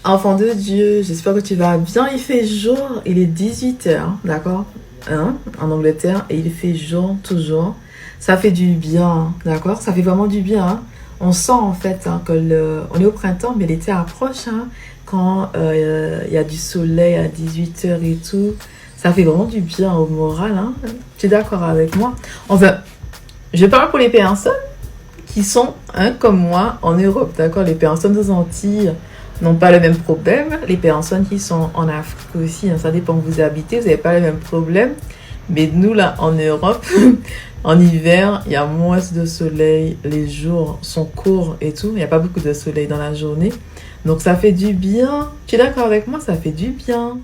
Enfant de Dieu, j'espère que tu vas bien. Il fait jour, il est 18h, d'accord, hein, en Angleterre, et il fait jour toujours. Ça fait du bien, d'accord, ça fait vraiment du bien. Hein. On sent en fait hein, on est au printemps, mais l'été approche. Hein, quand il y a du soleil à 18h et tout, ça fait vraiment du bien au moral. Hein. Tu es d'accord avec moi? Enfin, je parle pour les personnes qui sont hein, comme moi en Europe, d'accord, les personnes des Antilles n'ont pas le même problème. Les personnes qui sont en Afrique aussi, hein, ça dépend où vous habitez, vous n'avez pas le même problème. Mais nous, là, en Europe, en hiver, il y a moins de soleil, les jours sont courts et tout. Il n'y a pas beaucoup de soleil dans la journée. Donc, ça fait du bien. Tu es d'accord avec moi? Ça fait du bien.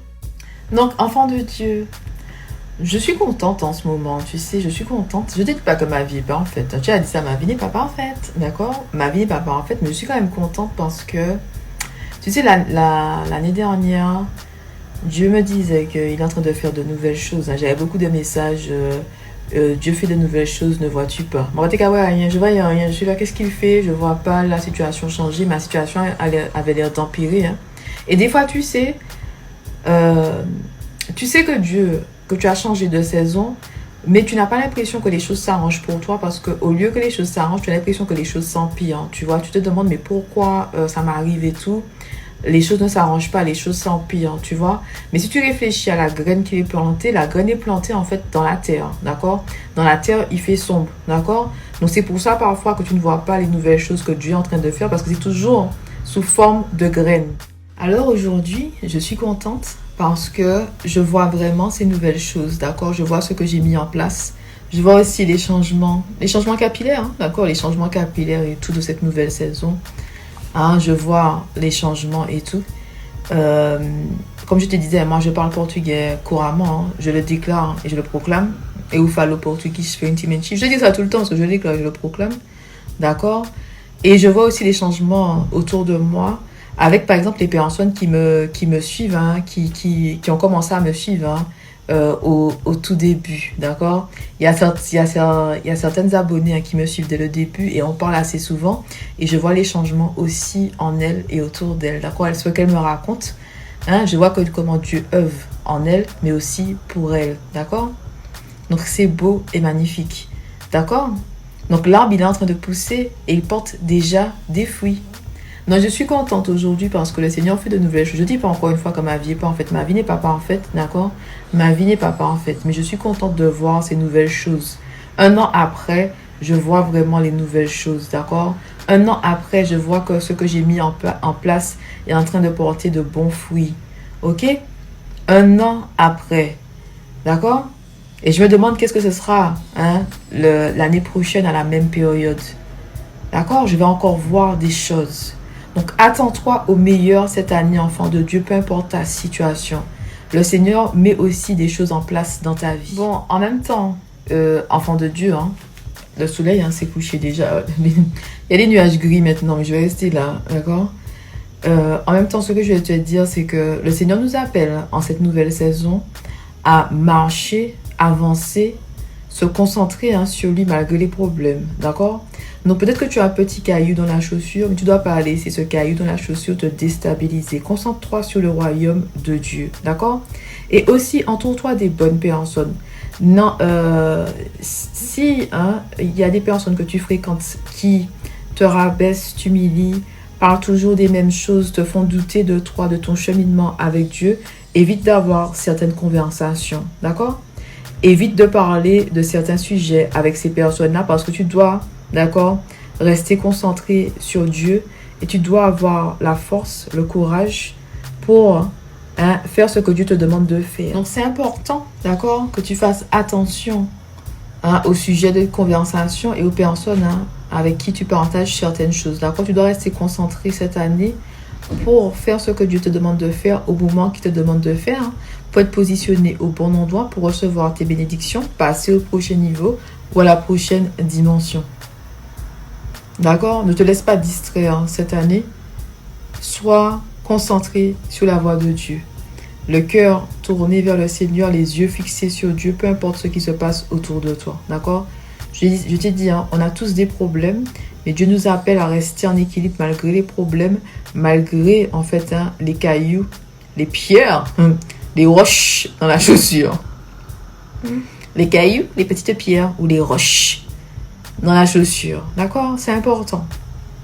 Donc, enfant de Dieu, je suis contente en ce moment, tu sais, je suis contente. Je ne dis pas que ma vie est parfaite. Tu as dit ça, ma vie n'est pas parfaite, d'accord? Ma vie n'est pas parfaite, mais je suis quand même contente parce que tu sais, l'année dernière, Dieu me disait qu'il est en train de faire de nouvelles choses. Hein. J'avais beaucoup de messages. Dieu fait de nouvelles choses, ne vois-tu pas? Moi, je vois rien, je vois rien. Je suis là, qu'est-ce qu'il fait? Je vois pas la situation changer. Ma situation avait l'air d'empirer. Hein. Et des fois, tu sais que Dieu, que tu as changé de saison, mais tu n'as pas l'impression que les choses s'arrangent pour toi parce qu'au lieu que les choses s'arrangent, tu as l'impression que les choses s'empirent. Tu vois, tu te demandes, mais pourquoi ça m'arrive et tout? Les choses ne s'arrangent pas, les choses s'empirent, tu vois. Mais si tu réfléchis à la graine qui est plantée, la graine est plantée en fait dans la terre, d'accord? Dans la terre, il fait sombre, d'accord? Donc c'est pour ça parfois que tu ne vois pas les nouvelles choses que Dieu est en train de faire parce que c'est toujours sous forme de graines. Alors aujourd'hui, je suis contente parce que je vois vraiment ces nouvelles choses, d'accord? Je vois ce que j'ai mis en place. Je vois aussi les changements capillaires, hein, d'accord? Les changements capillaires et tout de cette nouvelle saison. Hein, je vois les changements et tout. Comme je te disais, moi je parle portugais couramment. Hein. Je le déclare et je le proclame. Et eu falo portugais fluentemente. Je dis ça tout le temps parce que je le déclare et je le proclame. D'accord? Et je vois aussi les changements autour de moi. Avec par exemple les personnes qui me suivent, hein, qui ont commencé à me suivre. Hein, au tout début, d'accord? Il y a certaines abonnées hein, qui me suivent dès le début et on parle assez souvent et je vois les changements aussi en elles et autour d'elles, d'accord? Ce qu'elles me racontent, hein, je vois comment Dieu œuvre en elles, mais aussi pour elles, d'accord? Donc c'est beau et magnifique, d'accord? Donc l'arbre, il est en train de pousser et il porte déjà des fruits. Non, je suis contente aujourd'hui parce que le Seigneur fait de nouvelles choses. Je ne dis pas encore une fois que ma vie n'est pas parfaite. Ma vie n'est pas parfaite, d'accord? Ma vie n'est pas parfaite. Mais je suis contente de voir ces nouvelles choses. Un an après, je vois vraiment les nouvelles choses, d'accord? Un an après, je vois que ce que j'ai mis en place est en train de porter de bons fruits. Ok? Un an après, d'accord? Et je me demande qu'est-ce que ce sera hein, l'année prochaine à la même période. D'accord? Je vais encore voir des choses. Donc, attends-toi au meilleur cette année, enfant de Dieu, peu importe ta situation. Le Seigneur met aussi des choses en place dans ta vie. Bon, en même temps, enfant de Dieu, hein, le soleil hein, s'est couché déjà. Il y a des nuages gris maintenant, mais je vais rester là, d'accord? En même temps, ce que je vais te dire, c'est que le Seigneur nous appelle en cette nouvelle saison à marcher, avancer, se concentrer hein, sur lui malgré les problèmes, d'accord? Donc peut-être que tu as un petit caillou dans la chaussure, mais tu ne dois pas laisser ce caillou dans la chaussure te déstabiliser. Concentre-toi sur le royaume de Dieu, d'accord? Et aussi, entoure-toi des bonnes personnes. Non, si hein, il y a des personnes que tu fréquentes qui te rabaissent, t'humilient, parlent toujours des mêmes choses, te font douter de toi, de ton cheminement avec Dieu, évite d'avoir certaines conversations, d'accord? Évite de parler de certains sujets avec ces personnes-là parce que tu dois, d'accord, rester concentré sur Dieu et tu dois avoir la force, le courage pour hein, faire ce que Dieu te demande de faire. Donc c'est important, d'accord, que tu fasses attention hein, au sujet de conversation et aux personnes hein, avec qui tu partages certaines choses. D'accord, tu dois rester concentré cette année pour faire ce que Dieu te demande de faire au moment qu'il te demande de faire, hein, pour être positionné au bon endroit, pour recevoir tes bénédictions, passer au prochain niveau ou à la prochaine dimension. D'accord? Ne te laisse pas distraire cette année. Sois concentré sur la voie de Dieu. Le cœur tourné vers le Seigneur, les yeux fixés sur Dieu, peu importe ce qui se passe autour de toi. D'accord? Je t'ai dit, hein, on a tous des problèmes, mais Dieu nous appelle à rester en équilibre malgré les problèmes, malgré, en fait, hein, les cailloux, les pierres, les roches dans la chaussure. Les cailloux, les petites pierres ou les roches dans la chaussure. D'accord? C'est important.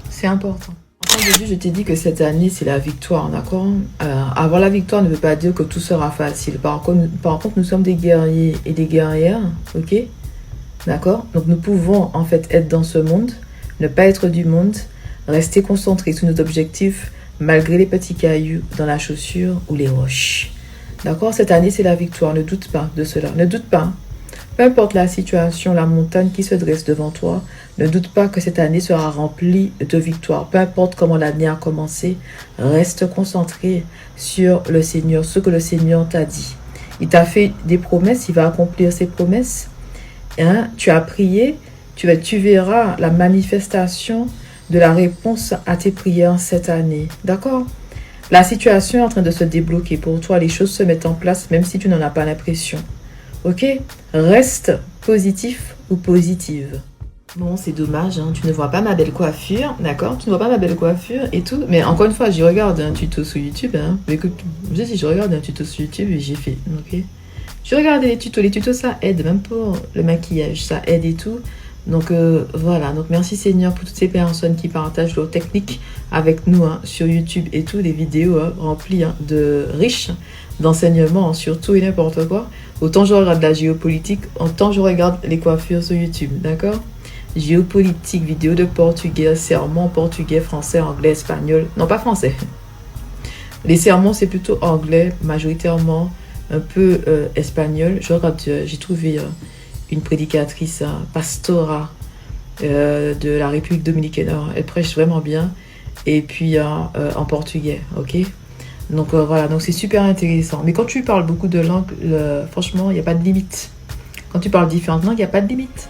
C'est important. Au début, je t'ai dit que cette année, c'est la victoire, d'accord? Avoir la victoire ne veut pas dire que tout sera facile. Par contre, nous sommes des guerriers et des guerrières, ok? D'accord? Donc, nous pouvons, en fait, être dans ce monde, ne pas être du monde, rester concentrés sur nos objectifs, malgré les petits cailloux dans la chaussure ou les roches. D'accord? Cette année, c'est la victoire. Ne doute pas de cela. Ne doute pas. Peu importe la situation, la montagne qui se dresse devant toi, ne doute pas que cette année sera remplie de victoires. Peu importe comment l'année a commencé, reste concentré sur le Seigneur, ce que le Seigneur t'a dit. Il t'a fait des promesses, il va accomplir ses promesses. Hein? Tu as prié, tu verras la manifestation de la réponse à tes prières cette année. D'accord? La situation est en train de se débloquer pour toi. Les choses se mettent en place même si tu n'en as pas l'impression. Ok? Reste positif ou positive. Bon, c'est dommage, hein, tu ne vois pas ma belle coiffure, d'accord? Tu ne vois pas ma belle coiffure et tout. Mais encore une fois, j'ai regardé un tuto sur YouTube. Hein. Écoute, je regarde un tuto sur YouTube et j'ai fait, ok? Je regardais les tutos. Les tutos, ça aide, même pour le maquillage, ça aide et tout. Donc, voilà. Donc, merci Seigneur pour toutes ces personnes qui partagent leurs techniques avec nous hein, sur YouTube et tout. Des vidéos hein, remplies hein, de riches d'enseignements sur tout et n'importe quoi. Autant je regarde la géopolitique, autant je regarde les coiffures sur YouTube, d'accord? Géopolitique, vidéo de portugais, sermons portugais, français, anglais, espagnol. Non, pas français. Les sermons, c'est plutôt anglais, majoritairement, un peu espagnol. Je regarde, j'ai trouvé une prédicatrice, pastora de la République dominicaine. Elle prêche vraiment bien. Et puis en portugais, ok? Donc voilà, donc c'est super intéressant. Mais quand tu parles beaucoup de langues, franchement, il n'y a pas de limite. Quand tu parles différentes langues, il n'y a pas de limite.